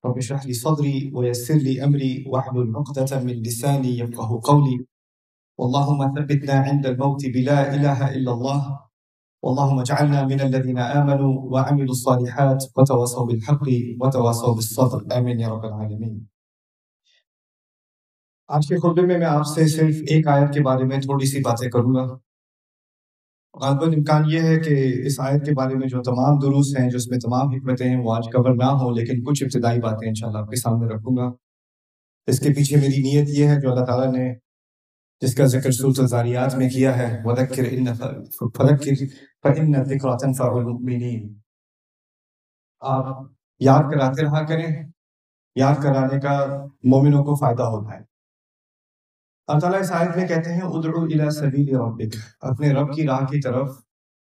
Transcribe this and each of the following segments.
رب اشرح لي صدري ويسر لي أمري واحلل عقدة من لساني يفقهوا قولي اللهم ثبتنا عند الموت بلا إله إلا الله اللهم اجعلنا من الذين آمنوا وعملوا الصالحات وتواصوا بالحق وتواصوا بالصبر آمين يا رب العالمين۔ آج کے خطبے میں آپ سے صرف ایک آیت کے بارے میں تھوڑی سی باتیں کروں گا۔ غالباً امکان یہ ہے کہ اس آیت کے بارے میں جو تمام دروس ہیں، جو اس میں تمام حکمتیں ہیں، وہ آج کور نہ ہوں، لیکن کچھ ابتدائی باتیں انشاءاللہ آپ کے سامنے رکھوں گا۔ اس کے پیچھے میری نیت یہ ہے جو اللہ تعالیٰ نے جس کا ذکر سورۃ الذاریات میں کیا ہے، فَذَكِّرْ فَإِنَّ الذِّكْرَىٰ تَنفَعُ الْمُؤْمِنِينَ، آپ یاد کراتے رہا کریں، یاد کرانے کا مومنوں کو فائدہ ہوتا ہے۔ اللہ تعالیٰ اس آیت میں کہتے ہیں ادعو الی سبیل ربک، اپنے رب کی راہ کی طرف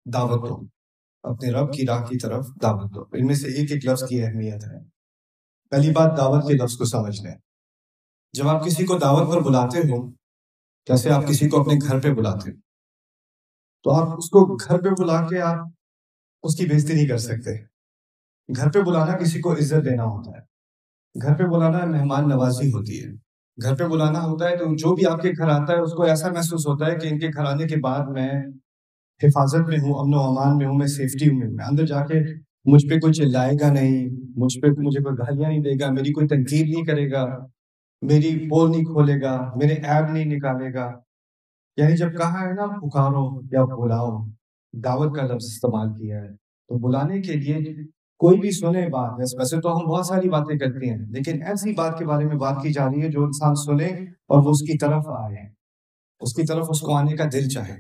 دعوت دو، اپنے رب کی راہ کی طرف دعوت دو۔ ان میں سے ایک ایک لفظ کی اہمیت ہے۔ پہلی بات، دعوت کے لفظ کو سمجھ لیں۔ جب آپ کسی کو دعوت پر بلاتے ہو، جیسے آپ کسی کو اپنے گھر پہ بلاتے ہو، تو آپ اس کو گھر پہ بلا کے آپ اس کی بےزتی نہیں کر سکتے۔ گھر پہ بلانا کسی کو عزت دینا ہوتا ہے، گھر پہ بلانا مہمان نوازی ہوتی ہے، گھر پہ بلانا ہوتا ہے تو جو بھی آپ کے گھر آتا ہے اس کو ایسا محسوس ہوتا ہے کہ ان کے گھر آنے کے بعد میں حفاظت میں ہوں، امن و امان میں ہوں، میں سیفٹی ہوں، میں اندر جا کے مجھ پہ کوئی چلائے گا نہیں، مجھے کوئی گالیاں نہیں دے گا، میری کوئی تنقید نہیں کرے گا، میری پول نہیں کھولے گا، میرے عیب نہیں نکالے گا۔ یعنی جب کہا ہے نا پکارو یا بلاؤ، دعوت کا لفظ استعمال کیا ہے، تو بلانے کے لیے کوئی بھی سنے بات، ویسے تو ہم بہت ساری باتیں کرتے ہیں، لیکن ایسی بات کے بارے میں بات کی جا رہی ہے جو انسان سنے اور وہ اس کی طرف آئے، اس کی طرف اس کو آنے کا دل چاہے۔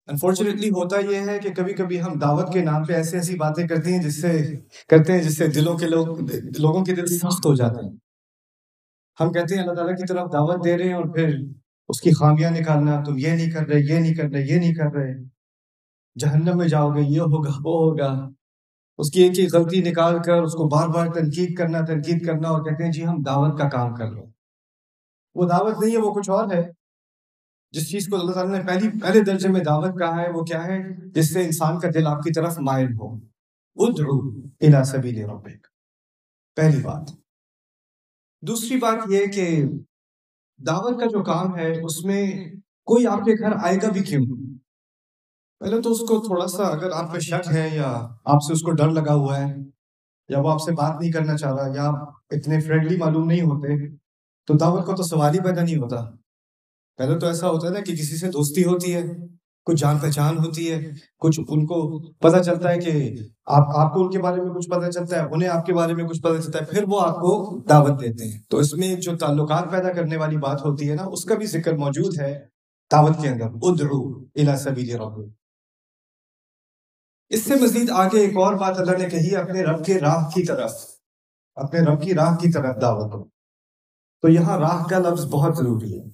انفارچونیٹلی ہوتا یہ ہے کہ کبھی کبھی ہم دعوت کے نام پہ ایسی باتیں کرتے ہیں جس سے لوگوں کے دل سخت ہو جاتے ہیں۔ ہم کہتے ہیں اللہ تعالیٰ کی طرف دعوت دے رہے ہیں اور پھر اس کی خامیاں نکالنا، تم یہ نہیں کر رہے، یہ نہیں کر رہے، یہ نہیں کر رہے، جہنم میں جاؤ گے، یہ ہوگا وہ ہوگا، اس کی ایک ہی غلطی نکال کر اس کو بار بار تنقید کرنا اور کہتے ہیں جی ہم دعوت کا کام کر رہے ہیں۔ وہ دعوت نہیں ہے، وہ کچھ اور ہے۔ جس چیز کو اللہ تعالیٰ نے پہلے درجے میں دعوت کہا ہے وہ کیا ہے؟ جس سے انسان کا دل آپ کی طرف مائل ہو۔ ادعو الی سبیل ربک، پہلی بات۔ دوسری بات یہ کہ دعوت کا جو کام ہے اس میں کوئی آپ کے گھر آئے گا بھی کیوں؟ پہلے تو اس کو تھوڑا سا، اگر آپ پہ شک ہے یا آپ سے اس کو ڈر لگا ہوا ہے یا وہ آپ سے بات نہیں کرنا چاہ رہا یا آپ اتنے فرینڈلی معلوم نہیں ہوتے، تو دعوت کا تو سوال ہی پیدا نہیں ہوتا۔ پہلے تو ایسا ہوتا ہے نا کہ کسی سے دوستی ہوتی ہے، کچھ جان پہچان ہوتی ہے، کچھ ان کو پتہ چلتا ہے کہ آپ کو ان کے بارے میں کچھ پتہ چلتا ہے، انہیں آپ کے بارے میں کچھ پتہ چلتا ہے، پھر وہ آپ کو دعوت دیتے ہیں۔ تو اس میں جو تعلقات پیدا کرنے والی بات ہوتی ہے نا، اس کا بھی ذکر موجود ہے دعوت کے اندر، ادعو الی سبیل ربک۔ اس سے مزید آگے ایک اور بات اللہ نے کہی، اپنے رب کے راہ کی طرف، اپنے رب کی راہ کی طرف دعوت دو۔ تو یہاں راہ کا لفظ بہت ضروری ہے۔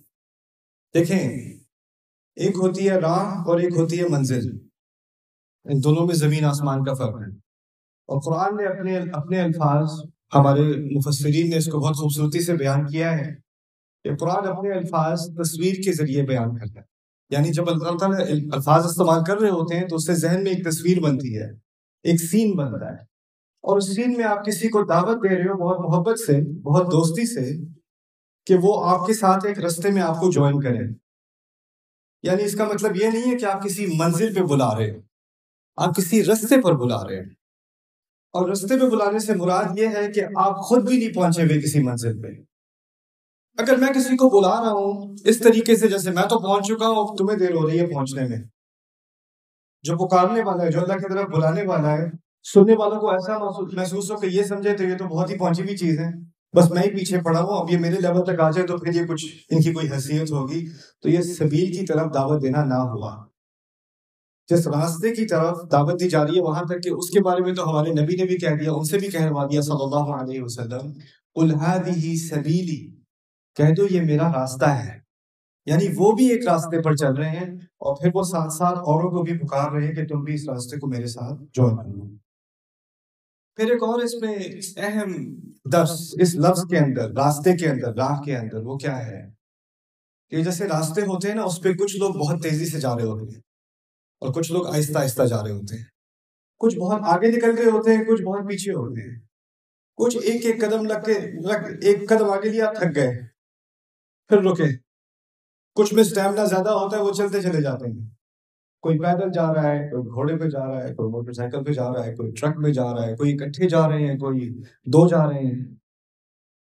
دیکھیں، ایک ہوتی ہے راہ اور ایک ہوتی ہے منزل، ان دونوں میں زمین آسمان کا فرق ہے۔ اور قرآن نے اپنے الفاظ، ہمارے مفسرین نے اس کو بہت خوبصورتی سے بیان کیا ہے کہ قرآن اپنے الفاظ تصویر کے ذریعے بیان کرتا ہے۔ یعنی جب اللہ تعالیٰ الفاظ استعمال کر رہے ہوتے ہیں تو اس سے ذہن میں ایک تصویر بنتی ہے، ایک سین بنتا ہے، اور اس سین میں آپ کسی کو دعوت دے رہے ہو بہت محبت سے، بہت دوستی سے، کہ وہ آپ کے ساتھ ایک رستے میں آپ کو جوائن کرے۔ یعنی اس کا مطلب یہ نہیں ہے کہ آپ کسی منزل پہ بلا رہے ہیں، آپ کسی رستے پر بلا رہے ہیں۔ اور رستے پہ بلانے سے مراد یہ ہے کہ آپ خود بھی نہیں پہنچے ہوئے کسی منزل پہ۔ اگر میں کسی کو بلا رہا ہوں اس طریقے سے جیسے میں تو پہنچ چکا ہوں، تمہیں دیر ہو رہی ہے پہنچنے میں، جو پکارنے والا ہے، جو اللہ کی طرف بلانے والا ہے، سننے والوں کو ایسا محسوس ہو کہ یہ سمجھے تو یہ تو بہت ہی پہنچی ہوئی چیز ہے، بس میں ہی پیچھے پڑا ہوں، اب یہ میرے لیول تک آ جائے تو پھر یہ کچھ ان کی کوئی حیثیت ہوگی، تو یہ سبیل کی طرف دعوت دینا نہ ہوا۔ جس راستے کی طرف دعوت دی جا رہی ہے وہاں تک کہ اس کے بارے میں تو ہمارے نبی نے بھی کہہ دیا، ان سے بھی کہلوا دیا صلی اللہ علیہ وسلم، قل هذه سبیلی، کہہ دو یہ میرا راستہ ہے۔ یعنی وہ بھی ایک راستے پر چل رہے ہیں اور پھر وہ ساتھ ساتھ اوروں کو بھی پکار رہے ہیں کہ تم بھی اس راستے کو میرے ساتھ جوائن کرو۔ پھر ایک اور اس میں اہم درس اس لفظ کے اندر، راستے کے اندر، راہ کے اندر، وہ کیا ہے کہ جیسے راستے ہوتے ہیں نا، اس پہ کچھ لوگ بہت تیزی سے جا رہے ہوتے ہیں اور کچھ لوگ آہستہ آہستہ جا رہے ہوتے ہیں، کچھ بہت آگے نکل گئے ہوتے ہیں، کچھ بہت پیچھے ہوتے ہیں۔ کچھ ایک ایک قدم ایک قدم آگے لیا تھک گئے، پھر رکے. کچھ میں اسٹیمنا زیادہ ہوتا ہے، وہ چلتے چلے جاتے ہیں. کوئی پیدل جا رہا ہے، کوئی گھوڑے پہ جا رہا ہے، کوئی موٹر سائیکل پہ جا رہا ہے، کوئی ٹرک میں جا رہا ہے، کوئی اکٹھے جا رہے ہیں، کوئی دو جا رہے ہیں.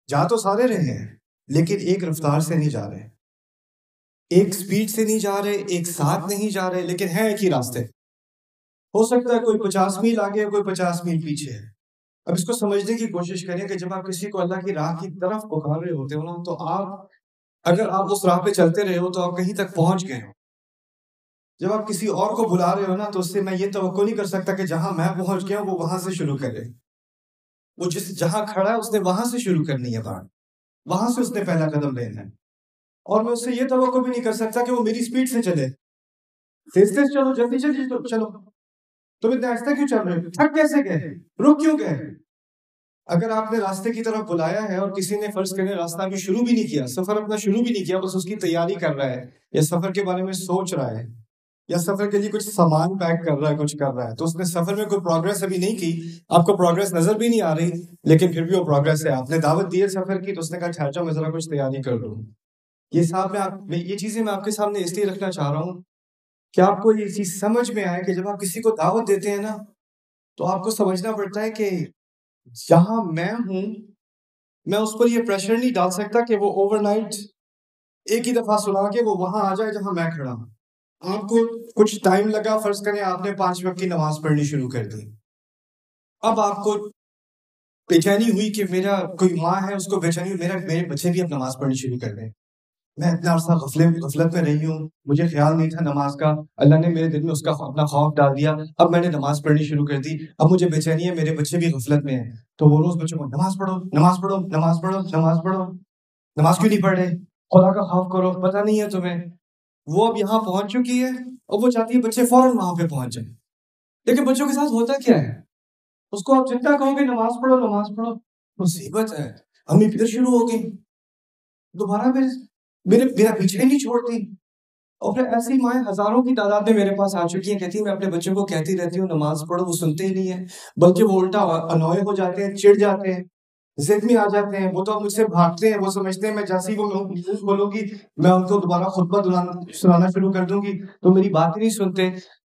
جا تو سارے رہے ہیں لیکن ایک رفتار سے نہیں جا رہے، ایک سپیڈ سے نہیں جا رہے، ایک ساتھ نہیں جا رہے، لیکن ہے ایک ہی راستے. ہو سکتا ہے کوئی 50 میل آگے، کوئی 50 میل پیچھے ہے. اب اس کو سمجھنے کی کوشش کریں کہ جب آپ کسی کو اللہ کی راہ کی طرف پکار رہے ہوتے ہو نا، تو اگر آپ اس راہ پہ چلتے رہے ہو تو آپ کہیں تک پہنچ گئے ہو. جب آپ کسی اور کو بلا رہے ہو نا، تو اس سے میں یہ توقع نہیں کر سکتا کہ جہاں میں پہنچ گیا ہوں وہ وہاں سے شروع کرے. وہ جہاں کھڑا ہے اس نے وہاں سے شروع کرنی ہے بات، وہاں سے اس نے پہلا قدم لینا ہے. اور میں اس سے یہ توقع بھی نہیں کر سکتا کہ وہ میری سپیڈ سے چلے. تیز تیز چلو، جلدی جلدی چلو. تم اتنے آہستہ کیوں چل رہے ہو؟ تھک کیسے گئے؟ رک کیوں گئے؟ اگر آپ نے راستے کی طرف بلایا ہے اور کسی نے فرض کرنے راستہ ابھی شروع بھی نہیں کیا، سفر اپنا شروع بھی نہیں کیا، بس اس کی تیاری کر رہا ہے یا سفر کے بارے میں سوچ رہا ہے یا سفر کے لیے کچھ سامان پیک کر رہا ہے، کچھ کر رہا ہے، تو اس نے سفر میں کوئی پروگرس ابھی نہیں کی، آپ کو پروگرس نظر بھی نہیں آ رہی، لیکن پھر بھی وہ پروگرس ہے. آپ نے دعوت دی ہے سفر کی، تو اس نے کہا ٹھہر جاؤ میں ذرا کچھ تیاری کر لوں. یہ چیزیں میں آپ کے سامنے اس لیے رکھنا چاہ رہا ہوں کہ آپ کو یہ چیز سمجھ میں آئے کہ جب آپ کسی کو دعوت دیتے ہیں نا، تو آپ کو سمجھنا پڑتا ہے کہ جہاں میں ہوں، میں اس پر یہ پریشر نہیں ڈال سکتا کہ وہ اوور نائٹ ایک ہی دفعہ سنا کے وہ وہاں آ جائے جہاں میں کھڑا ہوں. آپ کو کچھ ٹائم لگا، فرض کریں آپ نے 5 وقت کی نماز پڑھنی شروع کر دی. اب آپ کو بےچینی ہوئی کہ میرا کوئی ماں ہے، اس کو بےچینی ہوئی میرے بچے بھی اب نماز پڑھنی شروع کر دیں. میں اتنا عرصہ غفلت میں رہی ہوں، مجھے خیال نہیں تھا نماز کا، اللہ نے میرے دل میں اس کا اپنا خوف ڈال دیا، اب میں نے نماز پڑھنی شروع کر دی، اب مجھے بے چینی ہے، میرے بچے بھی غفلت میں ہیں. تو وہ روز بچوں کو نماز پڑھو نماز پڑھو نماز پڑھو نماز پڑھو، نماز کیوں نہیں پڑھ رہے؟ خدا کا خوف کرو، پتہ نہیں ہے تمہیں. وہ اب یہاں پہنچ چکی ہے اور وہ چاہتی ہے بچے فوراً وہاں پہ پہنچ جائیں. لیکن بچوں کے ساتھ ہوتا کیا ہے؟ اس کو آپ جتنا کہو گے نماز پڑھو، مصیبت ہے، امی پھر شروع ہو گئی، دوبارہ میرا پیچھے نہیں چھوڑتی. اور پھر ایسی مائیں ہزاروں کی تعداد میں میرے پاس آ چکی ہیں، کہتی ہیں میں اپنے بچوں کو کہتی رہتی ہوں نماز پڑھو، وہ سنتے ہی نہیں ہیں، بلکہ وہ الٹا انوئے ہو جاتے ہیں، چڑ جاتے ہیں، ضد میں آ جاتے ہیں. وہ تو مجھ سے بھاگتے ہیں، وہ سمجھتے ہیں میں جیسے ہی وہ منہ کھولوں گی میں ان کو دوبارہ خطبہ سنانا شروع کر دوں گی تو میری بات ہی نہیں سنتے.